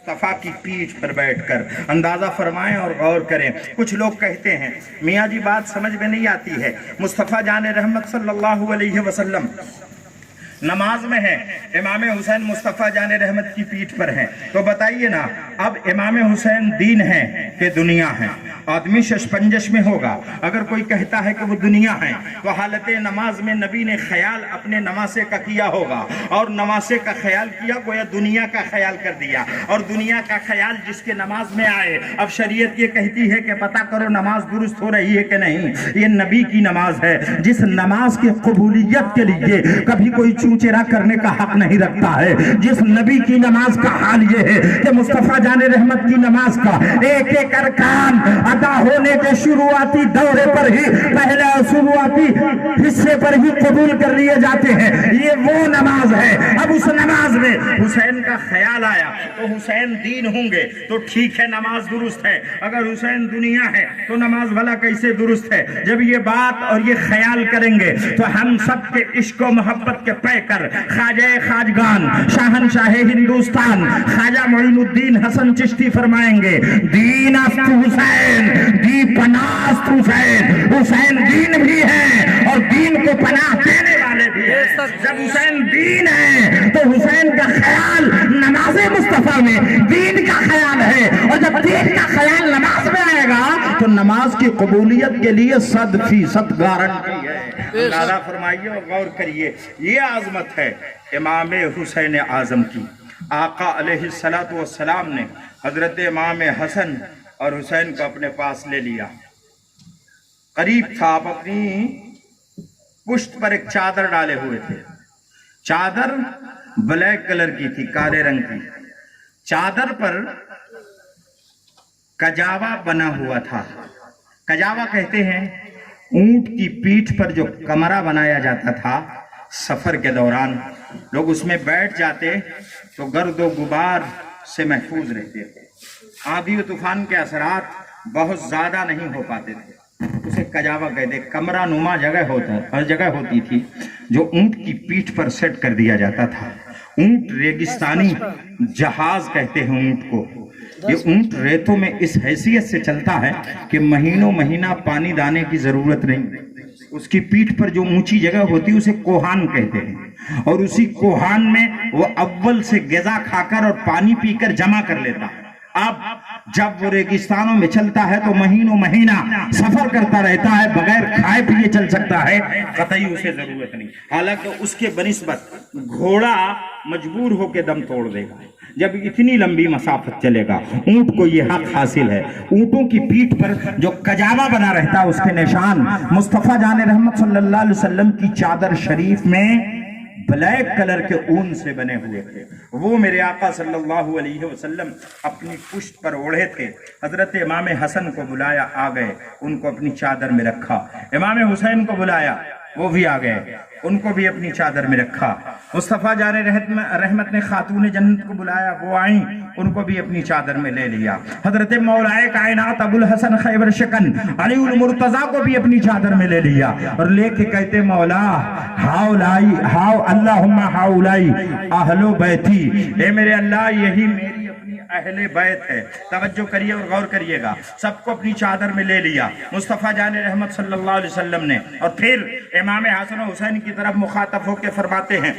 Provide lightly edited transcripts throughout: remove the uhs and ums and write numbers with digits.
مصطفیٰ کی پیٹھ پر بیٹھ کر اندازہ فرمائیں اور غور کریں۔ کچھ لوگ کہتے ہیں میاں جی بات سمجھ میں نہیں آتی ہے، مصطفیٰ جان رحمت صلی اللہ علیہ وسلم نماز میں ہیں، امام حسین مصطفیٰ جان رحمت کی پیٹھ پر ہیں، تو بتائیے نا اب امام حسین دین ہیں کہ دنیا ہیں؟ آدمی ششپنجش میں ہوگا اگر کوئی کہتا ہے کہ وہ دنیا ہے تو حالت نماز میں نبی نے خیال اپنے نمازے کا کیا ہوگا، اور نمازے کا خیال کیا گویا دنیا کا خیال کر دیا، اور دنیا کا خیال جس کے نماز میں آئے اب شریعت یہ کہتی ہے کہ پتہ کرو نماز درست ہو رہی ہے کہ نہیں۔ یہ نبی کی نماز ہے جس نماز کی قبولیت کے لیے کبھی کوئی چوچرا کرنے کا حق نہیں رکھتا ہے، جس نبی کی نماز کا حال یہ ہے کہ مصطفیٰ جان رحمت کی نماز کا ایک ایک ارکان ادا ہونے کے شروعاتی دورے پر ہی پہلے شروعاتی حصے پر ہی قبول کر لیے جاتے ہیں۔ یہ وہ نماز ہے۔ اب اس نماز میں حسین کا خیال آیا تو حسین دین ہوں گے تو ٹھیک ہے نماز درست ہے، اگر حسین دنیا ہے تو نماز بھلا کیسے درست ہے؟ جب یہ بات اور یہ خیال کریں گے تو ہم سب کے عشق و محبت کے پیکر خواجہ خواجگان شاہنشاہ ہندوستان خواجہ معین الدین حسن چشتی فرمائیں گے دین است حسین دی پناہ است حسین۔ حسین دین بھی ہے اور دین کو پناہ دینے والے بھی ہیں۔ جب حسین دین ہے تو حسین کا خیال نماز مصطفیٰ میں دین کا خیال ہے، اور جب دین کا خیال نماز میں آئے گا تو نماز کی قبولیت کے لیے 100% گارنٹی ہے۔ اندازہ فرمائیے اور غور کریے، یہ عظمت ہے امام حسین اعظم کی۔ آقا علیہ السلام نے حضرت امام حسن اور حسین کو اپنے پاس لے لیا، قریب تھا، آپ اپنی پشت پر ایک چادر ڈالے ہوئے تھے، چادر بلیک کلر کی تھی، کالے رنگ کی، چادر پر کجاوا بنا ہوا تھا۔ کجاوا کہتے ہیں اونٹ کی پیٹھ پر جو کمرہ بنایا جاتا تھا سفر کے دوران، لوگ اس میں بیٹھ جاتے تو گرد و غبار سے محفوظ رہتے تھے، آندھی و طوفان کے اثرات بہت زیادہ نہیں ہو پاتے تھے، اسے کجاوا کہتے، کمرہ نما جگہ ہوتی تھی جو اونٹ کی پیٹھ پر سیٹ کر دیا جاتا تھا۔ اونٹ ریگستانی جہاز کہتے ہیں اونٹ کو، یہ اونٹ ریتوں میں اس حیثیت سے چلتا ہے کہ مہینوں مہینہ پانی دانے کی ضرورت نہیں، اس کی پیٹھ پر جو اونچی جگہ ہوتی ہے اسے کوہان کہتے ہیں، اور اسی کوہان میں وہ اول سے غذا کھا کر اور پانی پی کر جمع کر لیتا ہے۔ اب جب وہ ریگستانوں میں چلتا ہے تو مہینوں مہینہ سفر کرتا رہتا ہے، بغیر کھائے پیے چل سکتا ہے، قطعی اسے ضرورت نہیں، حالانکہ اس کے بنسبت گھوڑا مجبور ہو کے دم توڑ دے گا جب اتنی لمبی مسافت چلے گا۔ اونٹ کو یہ حق حاصل ہے، اونٹوں کی پیٹھ پر جو کجاوا بنا رہتا ہے اس کے نشان مصطفیٰ جان رحمت صلی اللہ علیہ وسلم کی چادر شریف میں بلیک کلر کے اون سے بنے ہوئے تھے، وہ میرے آقا صلی اللہ علیہ وسلم اپنی پشت پر اوڑھے تھے۔ حضرت امام حسن کو بلایا، آ گئے، ان کو اپنی چادر میں رکھا۔ امام حسین کو بلایا، وہ بھی آ گئے، ان کو بھی اپنی چادر میں رکھا۔ مصطفیٰ جان رحمت نے خاتون جنت کو بلایا، وہ آئیں، ان کو بھی اپنی چادر میں لے لیا۔ حضرت مولا کائنات ابو الحسن خیبر شکن علی المرتضیٰ کو بھی اپنی چادر میں لے لیا، اور لے کے کہتے مولا اللہم ہاؤلائی اہل بیتی، اے میرے اللہ یہی میری اپنی اہل بیت ہے۔ توجہ کریے اور غور کریے گا، سب کو اپنی چادر میں لے لیا مصطفیٰ جان رحمت صلی اللہ علیہ وسلم نے، اور پھر امام حسن و حسین کی طرف مخاطب ہو کے فرماتے ہیں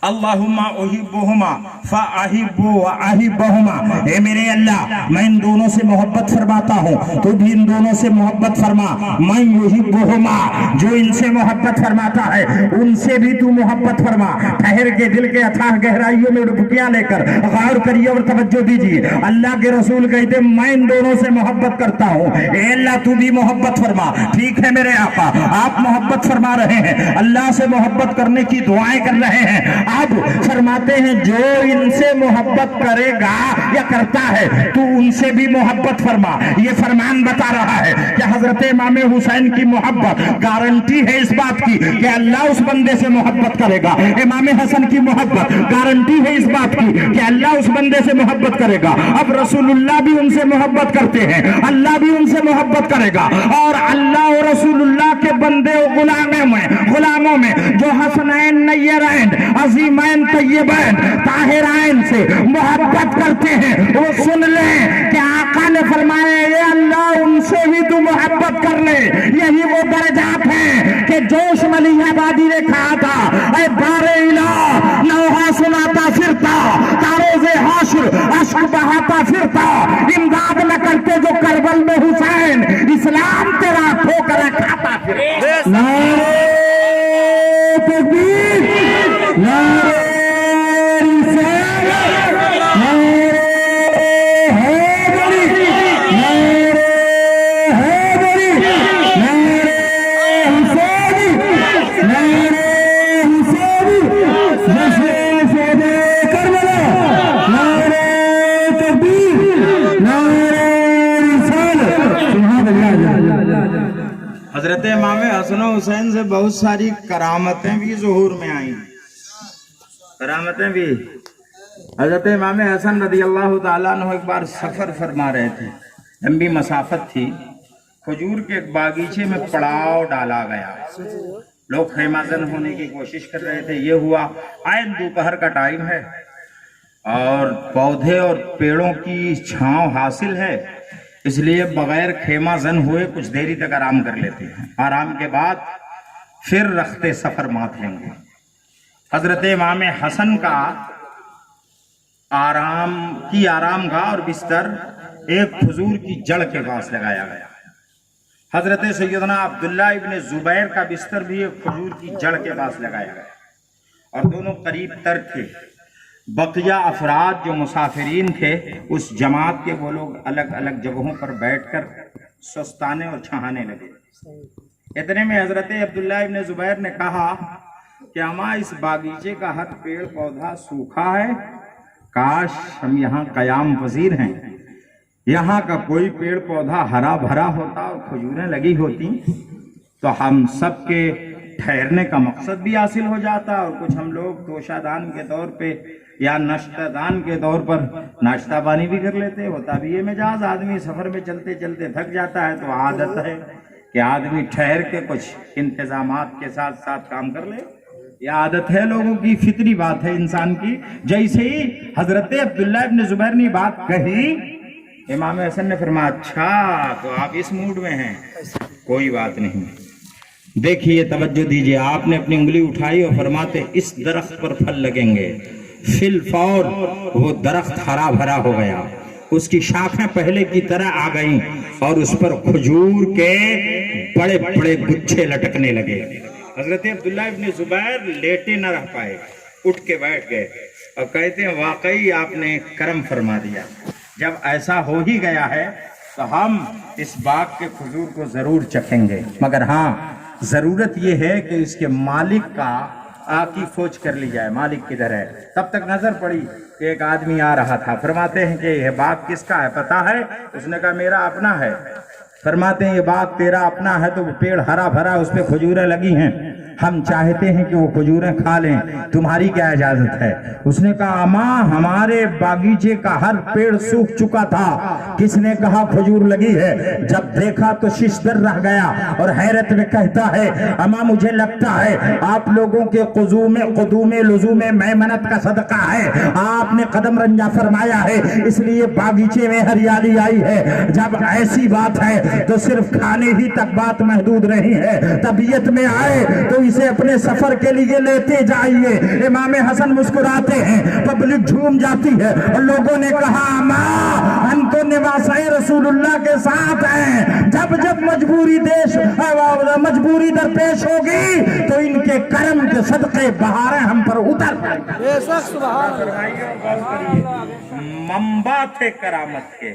اللہم احبہما فاحبوا واحبہما، اے میرے اللہ میں ان دونوں سے محبت فرماتا ہوں، تو بھی ان دونوں سے محبت فرما، میں یحبہما، جو ان سے محبت فرماتا ہے ان سے بھی تو محبت فرما۔ ٹھہر کے دل کے اتھاہ گہرائیوں میں ڈبکیاں لے کر غور کریے اور توجہ دیجیے، اللہ کے رسول کہتے میں ان دونوں سے محبت کرتا ہوں، اے اللہ تو بھی محبت فرما۔ ٹھیک ہے میرے آقا، آپ محبت فرما رہے ہیں، اللہ سے محبت کرنے کی دعائیں کر رہے ہیں، اب فرماتے ہیں جو ان سے محبت کرے گا یا کرتا ہے تو ان سے بھی محبت فرما۔ یہ فرمان بتا رہا ہے کہ حضرت امام حسین کی محبت گارنٹی ہے اس بات کی کہ اللہ اس بندے سے محبت کرے گا، امام حسن کی محبت گارنٹی ہے اس بات کی کہ اللہ اس بندے سے محبت کرے گا۔ اب رسول اللہ بھی ان سے محبت کرتے ہیں، اللہ بھی ان سے محبت کرے گا، اور اللہ اور رسول اللہ کے بندے و غلاموں میں جو حسنین نیرین عظیمین طیبین طاہرین سے محبت کرتے وہ سن لیں کہ آقا نے فرمایا اے اللہ ان سے بھی تو محبت کر لے. یہی وہ درجات ہیں کہ جوش ملی آبادی نے کہا تھا اے بار الہ نوحہ سناتا پھرتا تاروز حشر اشک بہاتا پھرتا امداد نہ کرتے جو کربل میں حسین اسلام تیرا ٹھوکر کھاتا پھرتا. نعرہ تکبیر نعرہ حضرت امام حسن و حسین سے بہت ساری کرامتیں بھی ظہور میں آئیں. کرامتیں بھی. حضرت امام حسن رضی اللہ تعالیٰ عنہ ایک بار سفر فرما رہے تھے. لمبی مسافت تھی. کھجور کے ایک باغیچے میں پڑاؤ ڈالا گیا. لوگ خیمہ زن ہونے کی کوشش کر رہے تھے. یہ ہوا عین دوپہر کا ٹائم ہے اور پودے اور پیڑوں کی چھاؤں حاصل ہے، اس لیے بغیر خیمہ زن ہوئے کچھ دیری تک آرام کر لیتے ہیں. آرام کے بعد پھر رخت سفر مات لیں گے. حضرت امام حسن کا آرام گاہ اور بستر ایک کھجور کی جڑ کے پاس لگایا گیا. حضرت سیدنا عبداللہ ابن زبیر کا بستر بھی ایک کھجور کی جڑ کے پاس لگایا گیا اور دونوں قریب تر تھے. بقیہ افراد جو مسافرین تھے اس جماعت کے وہ لوگ الگ الگ جگہوں پر بیٹھ کر سستانے اور چھہانے لگے. اتنے میں حضرت عبداللہ ابن زبیر نے کہا کہ اما اس باغیچے کا ہر پیڑ پودا سوکھا ہے، کاش ہم یہاں قیام پذیر ہیں. یہاں کا کوئی پیڑ پودا ہرا بھرا ہوتا اور کھجوریں لگی ہوتی تو ہم سب کے ٹھہرنے کا مقصد بھی حاصل ہو جاتا اور کچھ ہم لوگ توشہ دان کے طور پہ یا ناشتہ دان کے طور پر ناشتہ پانی بھی کر لیتے. ہوتا بھی یہ مزاج، آدمی سفر میں چلتے چلتے تھک جاتا ہے تو عادت ہے کہ آدمی ٹھہر کے کچھ انتظامات کے ساتھ ساتھ کام کر لے. یہ عادت ہے لوگوں کی، فطری بات ہے انسان کی. جیسے ہی حضرت عبداللہ ابن زبیر نے بات کہی امام حسن نے فرمایا اچھا تو آپ اس موڈ میں ہیں، کوئی بات نہیں. دیکھیے توجہ دیجئے، آپ نے اپنی انگلی اٹھائی اور فرماتے اس درخت پر پھل لگیں گے. فی الفور وہ درخت ہرا بھرا ہو گیا، اس کی شاخیں پہلے کی طرح آ گئیں اور اس پر کھجور کے بڑے بڑے گچھے لٹکنے لگے. حضرت عبداللہ ابن زبیر لیٹے نہ رہ پائے، اٹھ کے بیٹھ گئے اور کہتے ہیں واقعی آپ نے کرم فرما دیا. جب ایسا ہو ہی گیا ہے تو ہم اس باغ کے کھجور کو ضرور چکھیں گے، مگر ہاں ضرورت یہ ہے کہ اس کے مالک کا کی فوج کر لی جائے. مالک کدھر ہے؟ تب تک نظر پڑی کہ ایک آدمی آ رہا تھا. فرماتے ہیں کہ یہ باغ کس کا ہے پتا ہے؟ اس نے کہا میرا اپنا ہے. فرماتے ہیں یہ باغ تیرا اپنا ہے تو وہ پیڑ ہرا بھرا اس پہ کھجوریں لگی ہیں، ہم چاہتے ہیں کہ وہ کھجوریں کھا لیں، تمہاری کیا اجازت ہے؟ اس نے کہا اماں ہمارے باغیچے کا ہر پیڑ سوکھ چکا تھا، کس نے کہا کھجور لگی ہے؟ جب دیکھا تو ششدر رہ گیا اور حیرت میں کہتا ہے اماں مجھے لگتا ہے آپ لوگوں کے قدوم لزوم میمنت کا صدقہ ہے، آپ نے قدم رنجا فرمایا ہے اس لیے باغیچے میں ہریالی آئی ہے. جب ایسی بات ہے تو صرف کھانے ہی تک بات محدود رہی ہے، طبیعت میں آئے تو اسے اپنے سفر کے لیے لیتے جائیے. امام حسن مسکراتے ہیں، پبلک جھوم جاتی ہے اور لوگوں نے کہا ماں ہم تو نواسۂ رسول اللہ کے ساتھ ہیں، جب جب مجبوری درپیش ہوگی تو ان کے کرم کے صدقے بہاریں ہم پر اتر. منبع تھے کرامت کے،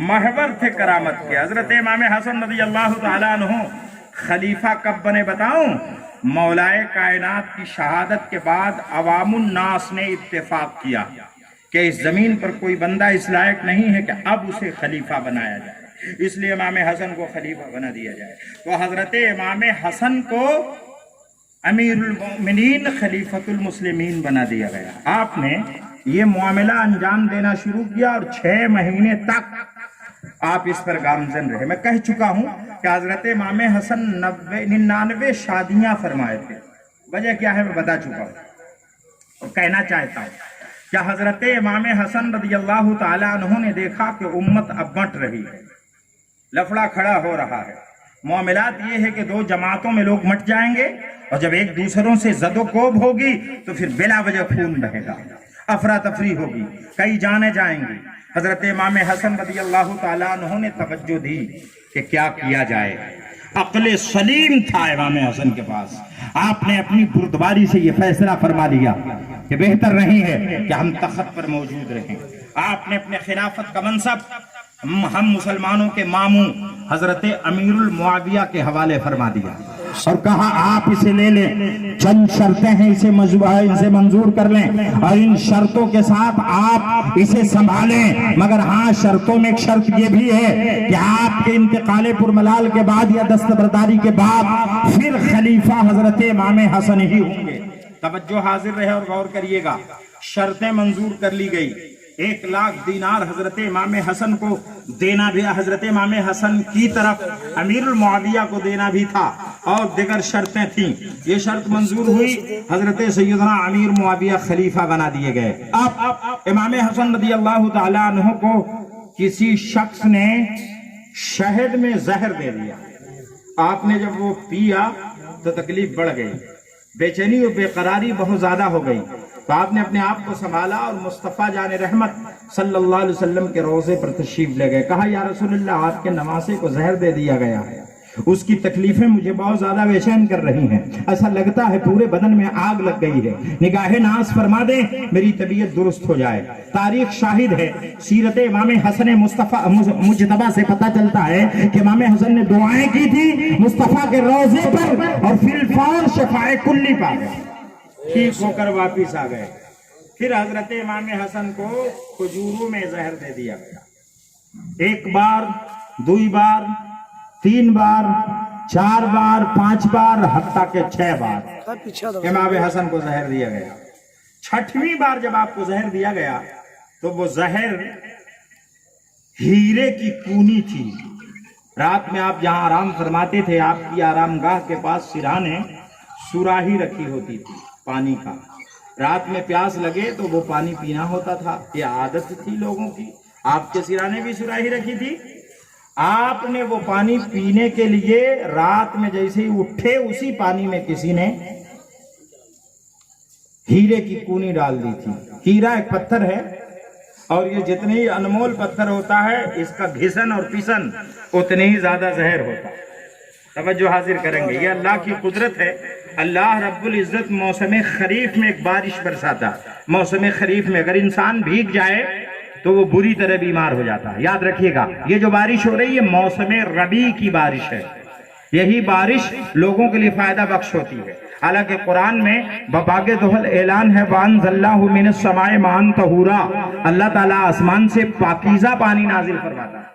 محور تھے کرامت کے. حضرت امام حسن رضی اللہ تعالیٰ عنہ خلیفہ کب بنے بتاؤں؟ مولائے کائنات کی شہادت کے بعد عوام الناس نے اتفاق کیا کہ اس زمین پر کوئی بندہ اس لائق نہیں ہے کہ اب اسے خلیفہ بنایا جائے، اس لیے امام حسن کو خلیفہ بنا دیا جائے. تو حضرت امام حسن کو امیر المؤمنین خلیفۃ المسلمین بنا دیا گیا. آپ نے یہ معاملہ انجام دینا شروع کیا اور 6 مہینے تک آپ اس پر گامزن رہے. میں کہہ چکا ہوں کہ حضرت امام حسن 99 شادیاں فرمائے تھے. وجہ کیا ہے میں بتا چکا ہوں اور کہنا چاہتا ہوں. کیا حضرت امام حسن رضی اللہ تعالیٰ عنہ نے دیکھا کہ امت اب بٹ رہی ہے، لفڑا کھڑا ہو رہا ہے، معاملات یہ ہے کہ دو جماعتوں میں لوگ مٹ جائیں گے اور جب ایک دوسروں سے زد و کوب ہوگی تو پھر بلا وجہ خون بہے گا، افراتفری ہوگی، کئی جانیں جائیں گی۔ حضرت امام حسن رضی اللہ تعالیٰ عنہ نے توجہ دی کہ کیا کیا جائے۔ عقل سلیم تھا امام حسن کے پاس، آپ نے اپنی بردباری سے یہ فیصلہ فرما لیا کہ بہتر نہیں ہے کہ ہم تخت پر موجود رہیں۔ آپ نے اپنے خلافت کا منصب ہم مسلمانوں کے ماموں حضرت امیر المعاویہ کے حوالے فرما دیا اور کہا آپ اسے لے لیں، چند شرطیں ہیں اسے منظور کر لیں اور ان شرطوں کے ساتھ آپ اسے سنبھالیں، مگر ہاں شرطوں میں ایک شرط یہ بھی ہے کہ آپ کے انتقال پرملال کے بعد یا دستبرداری کے بعد پھر خلیفہ حضرت امام حسن ہی ہوں گے۔ توجہ حاضر رہے اور غور کریے گا، شرطیں منظور کر لی گئی، 1,00,000 دینار حضرت امام حسن کو دینا بھی، حضرت امام حسن کی طرف امیر المعاویہ کو دینا بھی تھا اور دیگر شرطیں تھیں۔ یہ شرط منظور ہوئی، حضرت سیدنا امیر معاویہ خلیفہ بنا دیے گئے۔ اب امام حسن رضی اللہ تعالیٰ عنہ کو کسی شخص نے شہد میں زہر دے دیا، آپ نے جب وہ پیا تو تکلیف بڑھ گئی، بے چینی اور بے قراری بہت زیادہ ہو گئی، تو آپ نے اپنے آپ کو سنبھالا اور مصطفیٰ جان رحمت صلی اللہ علیہ وسلم کے روضے پر تشریف لے گئے۔ کہا یا رسول اللہ، آپ کے نواسے کو زہر دے دیا گیا ہے، اس کی تکلیفیں مجھے بہت زیادہ بے چین کر رہی ہیں، ایسا لگتا ہے پورے بدن میں آگ لگ گئی ہے، نگاہ ناز فرما دیں میری طبیعت درست ہو جائے۔ تاریخ شاہد ہے، سیرت امام حسن مجتبیٰ سے پتہ چلتا ہے کہ امام حسن نے دعائیں کی تھی مصطفیٰ کے روضے پر اور فی الفور شفاء کلی پا گئے، ٹھیک ہو کر واپس آ گئے۔ پھر حضرت امام حسن کو کھجوروں میں زہر دے دیا گیا، 1 بار 2 بار 3 بار 4 بار 5 بار حتیٰ کہ 6 بار امام حسن کو زہر دیا گیا۔ 6ویں بار جب آپ کو زہر دیا گیا تو وہ زہر ہیرے کی کونی تھی۔ رات میں آپ جہاں آرام فرماتے تھے، آپ کی آرام گاہ کے پاس سرانے سراہی رکھی ہوتی تھی پانی کا، رات میں پیاس لگے تو وہ پانی پینا ہوتا تھا، یہ عادت تھی لوگوں کی۔ آپ کے سرانے بھی سراہی رکھی تھی، آپ نے وہ پانی پینے کے لیے رات میں جیسے ہی اٹھے اسی پانی میں کسی نے ہیرے کی کونی ڈال دی تھی۔ ہیرا ایک پتھر ہے اور یہ جتنے ہی انمول پتھر ہوتا ہے اس کا گھسن اور پسن اتنے ہی زیادہ زہر ہوتا ہے۔ توجہ حاضر کریں گے، یہ اللہ کی قدرت ہے۔ اللہ رب العزت موسم خریف میں ایک بارش برساتا، موسم خریف میں اگر انسان بھیگ جائے تو وہ بری طرح بیمار ہو جاتا ہے۔ یاد رکھیے گا، یہ جو بارش ہو رہی ہے موسم ربیع کی بارش ہے، یہی بارش لوگوں کے لیے فائدہ بخش ہوتی ہے۔ حالانکہ قرآن میں بباغ دہل اعلان ہے وَأَنزَلَ اللَّهُ مِنَ السَّمَاءِ مَاءً طَهُورًا، اللہ تعالیٰ آسمان سے پاکیزہ پانی نازل فرماتا ہے۔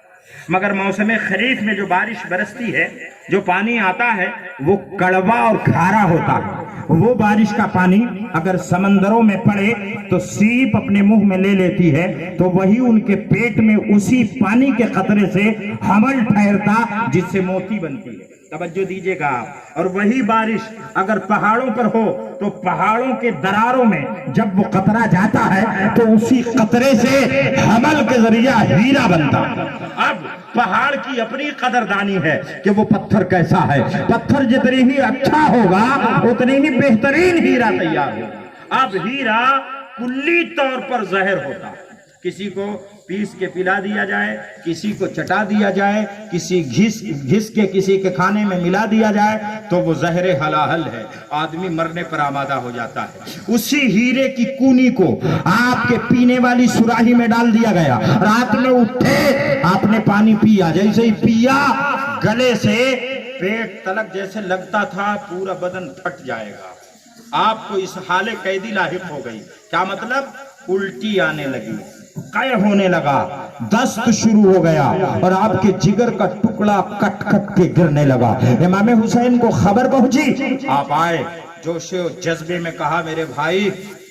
مگر موسم خریف میں جو بارش برستی ہے، جو پانی آتا ہے وہ کڑوا اور کھارا ہوتا ہے۔ وہ بارش کا پانی اگر سمندروں میں پڑے تو سیپ اپنے منہ میں لے لیتی ہے تو وہی ان کے پیٹ میں اسی پانی کے قطرے سے حمل ٹھہرتا جس سے موتی بنتی ہے۔ توجہ دیجئے گا آپ، اور وہی بارش اگر پہاڑوں پر ہو تو پہاڑوں کے دراروں میں جب وہ قطرہ جاتا ہے تو اسی قطرے سے حمل کے ذریعہ ہیرا بنتا ہے۔ اب پہاڑ کی اپنی قدردانی ہے کہ وہ پتھر کیسا ہے، پتھر جتنی ہی اچھا ہوگا اتنی ہی بہترین ہیرا تیار ہوگا۔ اب ہیرا کلی طور پر زہر ہوتا ہے، کسی کو پیس کے پلا دیا جائے، کسی کو چٹا دیا جائے، کسی گھس کے کسی کے کھانے میں ملا دیا جائے تو وہ زہر حلاحل ہے، آدمی مرنے پر آمادہ ہو جاتا ہے۔ اسی ہیرے کی کونی کو آپ کے پینے والی سراہی میں ڈال دیا گیا، رات میں اٹھے آپ نے پانی پیا، جیسے ہی پیا گلے سے پیٹ تلک جیسے لگتا تھا پورا بدن پھٹ جائے گا۔ آپ کو اس حال قیدی لاحق ہو گئی۔ کیا مطلب؟ الٹی آنے لگی، قے ہونے لگا، دست شروع ہو گیا اور آپ کے جگر کا ٹکڑا کٹ کٹ کے گرنے لگا۔ امام حسین کو خبر پہنچی، آپ آئے، جوش و جذبے میں کہا میرے بھائی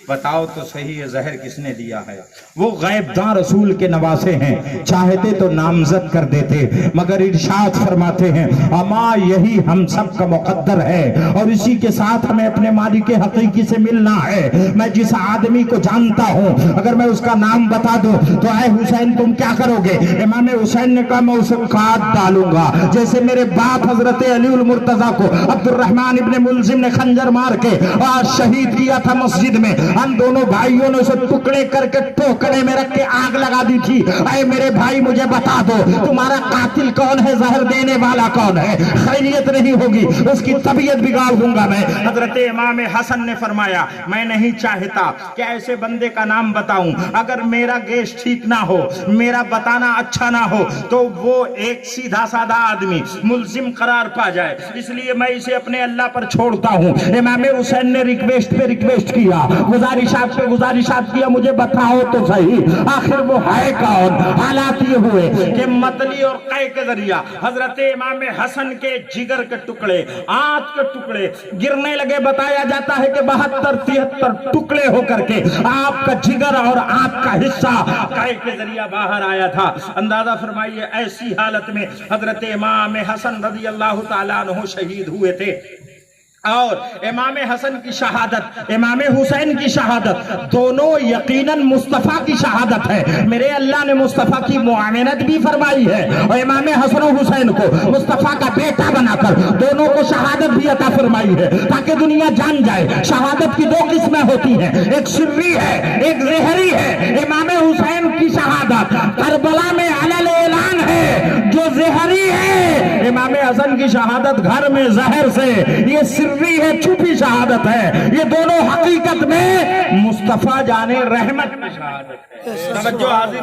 بتاؤ تو صحیح یہ زہر کس نے دیا ہے؟ وہ غیب داں رسول کے نواسے ہیں، چاہتے تو نامزد کر دیتے، مگر ارشاد فرماتے ہیں اما یہی ہم سب کا مقدر ہے اور اسی کے ساتھ ہمیں اپنے مالک حقیقی سے ملنا ہے۔ میں جس آدمی کو جانتا ہوں اگر میں اس کا نام بتا دوں تو اے حسین تم کیا کرو گے؟ امام حسین نے کہا میں اسے کاٹ ڈالوں گا، جیسے میرے باپ حضرت علی المرتضیٰ کو عبد الرحمن ابن ملزم نے خنجر مار کے آج شہید کیا تھا مسجد میں، ہم دونوں بھائیوں نے اسے ٹکڑے کر کے ٹوکرے میں رکھ کے آگ لگا دی تھی۔ اے میرے بھائی مجھے بتا دو تمہارا قاتل کون ہے، زہر دینے والا کون ہے؟ خیریت نہیں ہوگی، اس کی طبیعت بگاڑ دوں گا میں۔ حضرت امام حسن نے فرمایا میں نہیں چاہتا کہ ایسے بندے کا نام بتاؤں، اگر میرا گیش ٹھیک نہ ہو، میرا بتانا اچھا نہ ہو تو وہ ایک سیدھا سادہ آدمی ملزم قرار پا جائے، اس لیے میں اسے اپنے اللہ پر چھوڑتا ہوں۔ امام حسین نے ریکویسٹ پہ ریکویسٹ کیا، گزارشات پہ گزارشات کیا، مجھے بتاؤ تو صحیح آخر وہ ہے کون؟ حالات یہ ہوئے کہ متلی اور قے کے ذریعہ حضرت امام حسن کے جگر کے ٹکڑے، آنت کے ٹکڑے گرنے لگے۔ بتایا جاتا ہے کہ 72-73 ٹکڑے ہو کر کے آپ کا جگر اور آپ کا حصہ قے کے ذریعہ باہر آیا تھا۔ اندازہ فرمائیے ایسی حالت میں حضرت امام حسن رضی اللہ تعالیٰ عنہ شہید ہوئے تھے، اور امام حسن کی شہادت، امام حسین کی شہادت دونوں یقیناً مصطفیٰ کی شہادت ہے۔ میرے اللہ نے مصطفیٰ کی معاونت بھی فرمائی ہے اور امام حسن و حسین کو مصطفیٰ کا بیٹا بنا کر دونوں کو شہادت بھی عطا فرمائی ہے، تاکہ دنیا جان جائے شہادت کی دو قسمیں ہوتی ہیں، ایک سری ہے ایک ظہری ہے۔ امام حسین کی شہادت کربلا میں علل اعلان ہے جو ظہری ہے، امام حسن کی شہادت گھر میں زہر سے، یہ سری ہے، چھپی شہادت ہے۔ یہ دونوں حقیقت میں مصطفیٰ جانے رحمت کی شہادت ہے۔ توجہ حاضر